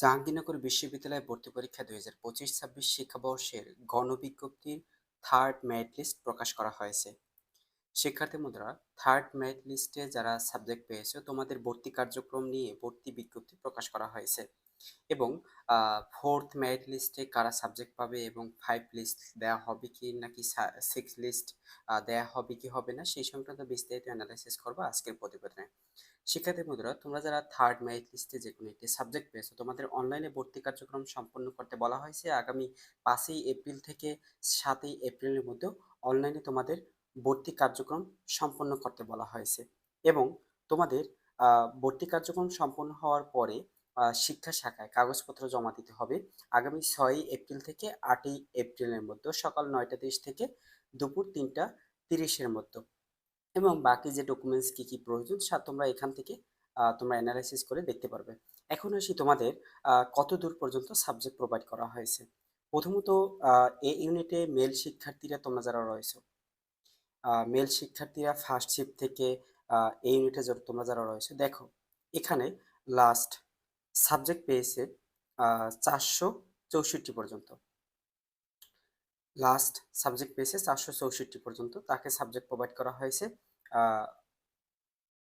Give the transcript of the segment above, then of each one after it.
জাহাঙ্গীরনগর বিশ্ববিদ্যালয় ভর্তি পরীক্ষা ২০২৫-২৬ শিক্ষাবর্ষের গণবিজ্ঞপ্তির থার্ড মেরিট লিস্ট প্রকাশ করা হয়েছে। শিক্ষার্থী বন্ধুরা, থার্ড মেরিট লিস্টে যারা সাবজেক্ট পেয়েছে তোমাদের ভর্তি কার্যক্রম নিয়ে ভর্তি বিজ্ঞপ্তি প্রকাশ করা হয়েছে এবং ফোর্থ মেরিট লিস্টে কারা সাবজেক্ট পাবে এবং ফাইভ লিস্ট দেওয়া হবে কি নাকি সিক্স লিস্ট দেওয়া হবে কি হবে না সেই সংক্রান্ত বিস্তারিত অ্যানালাইসিস করবো আজকের প্রতিবেদনে। শিক্ষার্থী বন্ধুরা, তোমরা যারা থার্ড মেরিট লিস্টে যে কোনো একটি সাবজেক্ট পেয়েছো তোমাদের অনলাইনে ভর্তি কার্যক্রম সম্পন্ন করতে বলা হয়েছে। আগামী 5ই এপ্রিল থেকে 7ই এপ্রিলের মধ্যে অনলাইনে তোমাদের ভর্তি কার্যক্রম সম্পন্ন করতে বলা হয়েছে এবং তোমাদের ভর্তি কার্যক্রম সম্পন্ন হওয়ার পরে শিক্ষা শাখায় কাগজপত্র জমা দিতে হবে আগামী 6ই এপ্রিল থেকে 8ই এপ্রিলের মধ্যে সকাল 9টা 30 থেকে দুপুর 3টা 30-এর মধ্যে। এবং বাকি যে ডকুমেন্টস কি কি প্রয়োজন তোমরা এখান থেকে তোমরা অ্যানালাইসিস করে দেখতে পারবে। এখন আসি তোমাদের কত দূর পর্যন্ত সাবজেক্ট প্রোভাইড করা হয়েছে। প্রথমত এই ইউনিটে মেল শিক্ষার্থীরা তোমরা যারা রয়েছে, মেল শিক্ষার্থীরা ফার্স্ট শিফট থেকে এই ইউনিটে তোমরা যারা রয়েছে দেখো এখানে লাস্ট সাবজেক্ট পেয়েছে 464 পর্যন্ত। লাস্ট সাবজেক্ট পেয়েছে 464 পর্যন্ত, তাকে সাবজেক্ট প্রোভাইড করা হয়েছে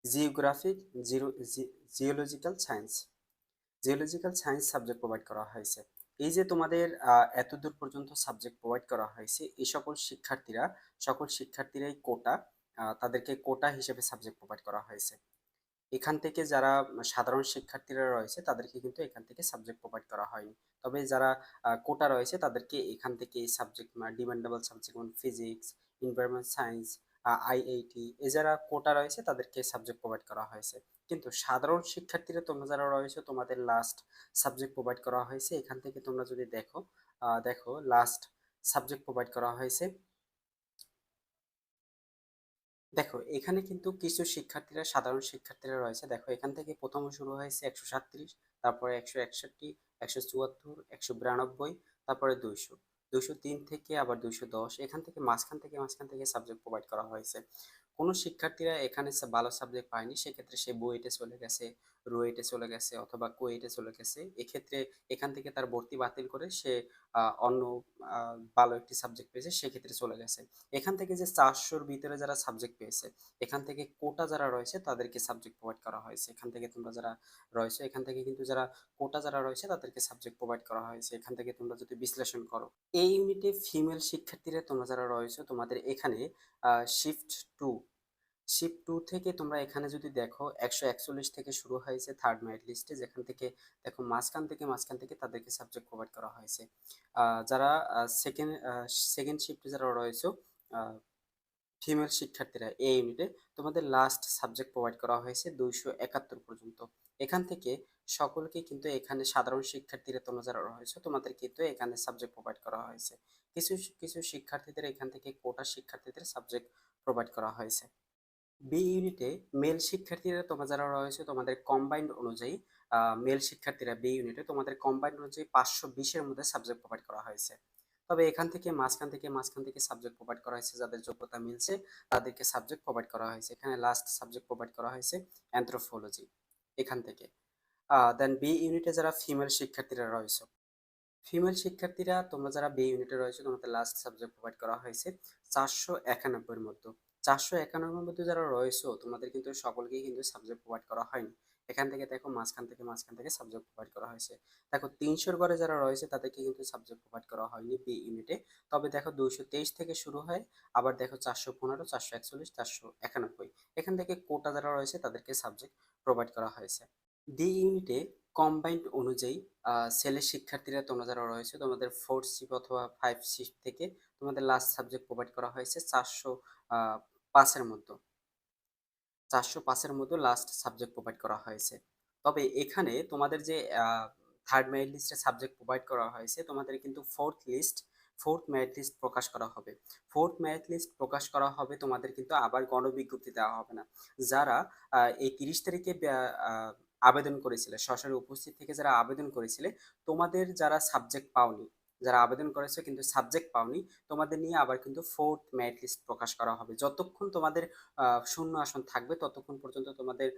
geographic geological science geological science subject provide করা হয়েছে। এই যে তোমাদের এতদূর পর্যন্ত সাবজেক্ট প্রোভাইড করা হয়েছে, এই সকল শিক্ষার্থীরাই কোটা, তাদেরকে কোটা হিসেবে সাবজেক্ট প্রোভাইড করা হয়েছে। এখান থেকে যারা সাধারণ শিক্ষার্থীরা রয়েছে তাদেরকে কিন্তু এখান থেকে সাবজেক্ট প্রোভাইড করা হয়নি। তবে যারা কোটা রয়েছে তাদেরকে এখান থেকে এই সাবজেক্ট ডিমান্ডেবল সাবজেক্ট যেমন ফিজিক্স, এনভায়রনমেন্ট সায়েন্স, আইআইটি এ যারা কোটা রয়েছে তাদেরকে সাবজেক্ট প্রোভাইড করা হয়েছে। কিন্তু সাধারণ শিক্ষার্থীরা তোমরা যারা রয়েছে তোমাদের লাস্ট সাবজেক্ট প্রোভাইড করা হয়েছে। এখান থেকে তোমরা যদি দেখো লাস্ট সাবজেক্ট প্রোভাইড করা হয়েছে। দেখো এখানে কিন্তু কিছু শিক্ষার্থীরা সাধারণ শিক্ষার্থীরা রয়েছে। দেখো এখান থেকে প্রথম শুরু হয়েছে 137, তারপরে 161, 174, 192, তারপরে 200, 203 থেকে আবার 210। এখান থেকে মাঝখান থেকে সাবজেক্ট প্রোভাইড করা হয়েছে। কোনো শিক্ষার্থীরা এখানে ভালো সাবজেক্ট পায়নি, সেক্ষেত্রে সে বুয়েটে চলে গেছে, রুয়েটে চলে গেছে অথবা কুয়েটে চলে গেছে। এক্ষেত্রে এখান থেকে তার ভর্তি বাতিল করে সে অন্য ভালো একটি সাবজেক্ট পেয়েছে, সেক্ষেত্রে চলে গেছে। এখান থেকে যে 400-র ভিতরে যারা সাবজেক্ট পেয়েছে, এখান থেকে কোটা যারা রয়েছে তাদেরকে সাবজেক্ট প্রোভাইড করা হয়েছে। এখান থেকে তোমরা যারা রয়েছে, এখান থেকে কিন্তু যারা কোটা যারা রয়েছে তাদেরকে সাবজেক্ট প্রোভাইড করা হয়েছে। এখান থেকে তোমরা যদি বিশ্লেষণ করো, এই ইউনিটে ফিমেল শিক্ষার্থীরা তোমরা যারা রয়েছে তোমাদের এখানে শিফট টু শিফট টু থেকে তোমরা এখানে যদি দেখো 141 থেকে শুরু হয়েছে থার্ড মেরিট লিস্টে, যেখান থেকে দেখো মাঝখান থেকে তাদেরকে সাবজেক্ট প্রোভাইড করা হয়েছে। যারা সেকেন্ড সেকেন্ড শিফটে যারা রয়েছে ফিমেল শিক্ষার্থীরা এই ইউনিটে তোমাদের লাস্ট সাবজেক্ট প্রোভাইড করা হয়েছে 271 পর্যন্ত। এখান থেকে সকলকে কিন্তু এখানে সাধারণ শিক্ষার্থীরা তোমরা যারা রয়েছে তোমাদের কিন্তু এখানে সাবজেক্ট প্রোভাইড করা হয়েছে। কিছু কিছু শিক্ষার্থীদের এখান থেকে কোটা শিক্ষার্থীদের সাবজেক্ট প্রোভাইড করা হয়েছে। বি ইউনিটে মেল শিক্ষার্থীরা তোমরা যারা রয়েছে তোমাদের কম্বাইন্ড অনুযায়ী মেল শিক্ষার্থীরা বি ইউনিটে তোমাদের কম্বাইন্ড অনুযায়ী 520-এর মধ্যে সাবজেক্ট প্রোভাইড করা হয়েছে। তবে এখান থেকে মাঝখান থেকে সাবজেক্ট প্রোভাইড করা হয়েছে, যাদের যোগ্যতা মিলছে তাদেরকে সাবজেক্ট প্রোভাইড করা হয়েছে। এখানে লাস্ট সাবজেক্ট প্রোভাইড করা হয়েছে অ্যানথ্রোপোলজি এখান থেকে। দেন বি ইউনিটে যারা ফিমেল শিক্ষার্থীরা রয়েছে, ফিমেল শিক্ষার্থীরা তোমরা যারা বি ইউনিটে রয়েছে তোমাদের লাস্ট সাবজেক্ট প্রোভাইড করা হয়েছে 491-এর মধ্যে। 491-এর মধ্যে যারা রয়েছে তোমাদের কিন্তু সকলকেই কিন্তু সাবজেক্ট প্রোভাইড করা হয়নি। এখান থেকে দেখো মাঝখান থেকে সাবজেক্ট প্রোভাইড করা হয়েছে। দেখো 300-র ঘরে যারা রয়েছে তাদেরকে কিন্তু সাবজেক্ট প্রোভাইড করা হয়নি বি ইউনিটে। তবে দেখো 223 থেকে শুরু হয়, আবার দেখো 415, 441, 491 এখান থেকে কোটা যারা রয়েছে তাদেরকে সাবজেক্ট প্রোভাইড করা হয়েছে। ডি ইউনিটে কম্বাইন্ড অনুযায়ী ছেলে শিক্ষার্থীরা তোমরা যারা রয়েছে তোমাদের ফোর্থ শিফট অথবা ফাইভ শিফট থেকে তোমাদের লাস্ট সাবজেক্ট প্রোভাইড করা হয়েছে 405-এর মধ্যে। 405-এর মধ্যে লাস্ট সাবজেক্ট প্রোভাইড করা হয়েছে। তবে এখানে তোমাদের যে থার্ড মেরিট লিস্টে সাবজেক্ট প্রোভাইড করা হয়েছে তোমাদের কিন্তু ফোর্থ মেরিট লিস্ট প্রকাশ করা হবে। ফোর্থ মেরিট লিস্ট প্রকাশ করা হবে তোমাদের কিন্তু আবার গণবিজ্ঞপ্তি দেওয়া হবে না। যারা এই 30 তারিখে আবেদন করেছিলে, সরাসরি উপস্থিত থেকে যারা আবেদন করেছিলে, তোমাদের যারা সাবজেক্ট পাওনি, যারা আবেদন করেছে কিন্তু সাবজেক্ট পাওনি, তোমাদের নিয়ে আবার কিন্তু ফোর্থ মেরিট লিস্ট প্রকাশ করা হবে। যতক্ষণ তোমাদের শূন্য আসন থাকবে ততক্ষণ পর্যন্ত তোমাদের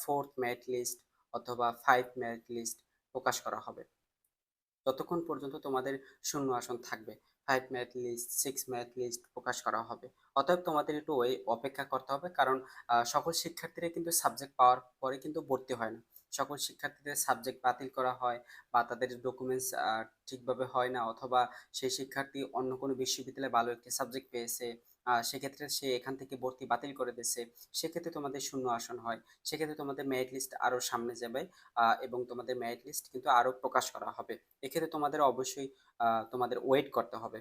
ফোর্থ মেরিট লিস্ট অথবা ফাইভ মেরিট লিস্ট প্রকাশ করা হবে। যতক্ষণ পর্যন্ত তোমাদের শূন্য আসন থাকবে, 5 মেরিট লিস্ট, 6 মেরিট লিস্ট প্রকাশ করা হবে। অতএব তোমাদের একটু অপেক্ষা করতে হবে, কারণ সকল শিক্ষার্থীরা কিন্তু সাবজেক্ট পাওয়ার পরে কিন্তু ভর্তি হয় না। সকল শিক্ষার্থীদের সাবজেক্ট বাতিল করা হয়, বা তাদের ডকুমেন্টস ঠিকভাবে হয় না, অথবা সেই শিক্ষার্থী অন্য কোনো বিশ্ববিদ্যালয়ে ভালো একটি সাবজেক্ট পেয়েছে, সেক্ষেত্রে সে এখান থেকে ভর্তি বাতিল করে দিয়েছে। সেক্ষেত্রে তোমাদের শূন্য আসন হয়। সেক্ষেত্রে তোমাদের মেরিট লিস্ট আরও সামনে যাবে, এবং তোমাদের মেরিট লিস্ট কিন্তু আরও প্রকাশ করা হবে। এক্ষেত্রে তোমাদের অবশ্যই তোমাদের ওয়েট করতে হবে।